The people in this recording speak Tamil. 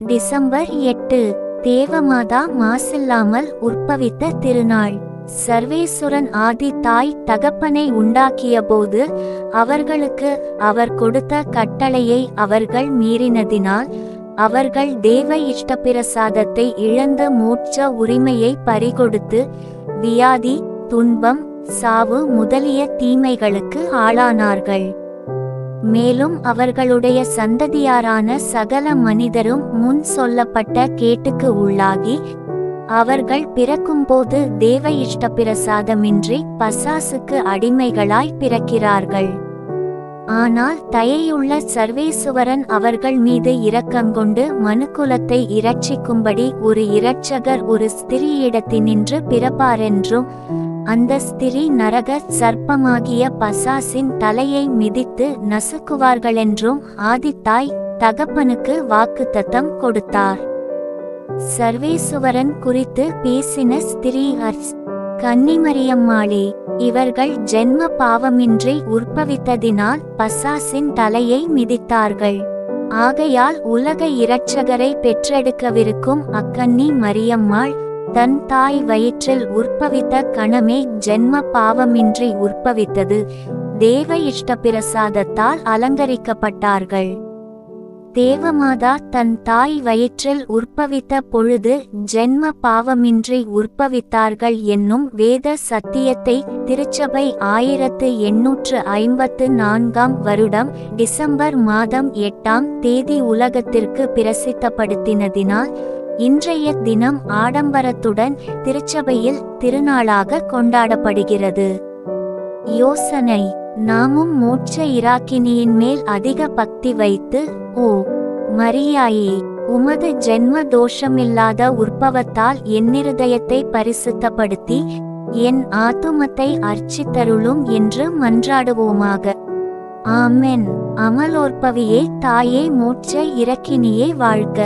டிசம்பர் 8 தேவமாதா மாசில்லாமல் உற்பவித்த திருநாள். சர்வேசுரன் ஆதி தாய் தகப்பனை உண்டாக்கிய போது அவர்களுக்கு அவர் கொடுத்த கட்டளையை அவர்கள் மீறினதினால் அவர்கள் தேவ இஷ்டப்பிரசாதத்தை இழந்த மோட்ச உரிமையை பறிகொடுத்து வியாதி, துன்பம், சாவு முதலிய தீமைகளுக்கு ஆளானார்கள். மேலும் அவர்களுடைய சந்ததியாரான சகல மனிதரும் முன் சொல்லப்பட்ட கேட்டுக்கு உள்ளாகி அவர்கள் பிறக்கும்போது தேவ இஷ்டப்பிரசாதமின்றி பசாசுக்கு அடிமைகளாய் பிறக்கிறார்கள். ஆனால் தயையுள்ள சர்வேசுவரன் அவர்கள் மீது இரக்கங்கொண்டு மனுக்குலத்தை இரட்சிக்கும்படி ஒரு இரட்சகர் ஒரு ஸ்திரீயிடத்தினின்று பிறப்பாரென்றும் அந்த ஸ்திரீ நரக சர்ப்பமாகிய பசாசின் தலையை மிதித்து நசுக்குவார்களென்றும் ஆதித்தாய் தகப்பனுக்கு வாக்குத்தத்தம் கொடுத்தார். சர்வேசுவரன் குறித்து பேசின ஸ்திரீ கன்னிமரியம்மாளே, இவர்கள் ஜென்ம பாவமின்றி உற்பவித்ததினால் பசாசின் தலையை மிதித்தார்கள். ஆகையால் உலக இரட்சகரை பெற்றெடுக்கவிருக்கும் அக்கன்னி மரியம்மாள் தன் தாய் வயிற்றில் உற்பவித்த கணமே ஜென்ம பாவமின்றி உற்பவித்தது. தேவ இஷ்டப்பிரசாதத்தால் அலங்கரிக்கப்பட்டார்கள். தேவமாதா தன் தாய் வயிற்றில் உற்பவித்த பொழுது ஜென்ம பாவமின்றி உற்பவித்தார்கள் என்னும் வேத சத்தியத்தை திருச்சபை 1854 வருடம் டிசம்பர் மாதம் 8ஆம் தேதி உலகத்திற்கு பிரசித்தப்படுத்தினதினால் இன்றைய தினம் ஆடம்பரத்துடன் திருச்சபையில் திருநாளாக கொண்டாடப்படுகிறது. யோசனை: நாமும் மோட்ச இராக்கினியின் மேல் அதிக பக்தி வைத்து, ஓ மரியாயே, உமது ஜென்ம தோஷமில்லாத உற்பவத்தால் என்னிருதயத்தை பரிசுத்தப்படுத்தி என் ஆத்துமத்தை அர்ச்சித்தருளும் என்று மன்றாடுவோமாக. ஆமென். அமலோற்பவியே தாயே, மோட்ச இராக்கினியே வாழ்க.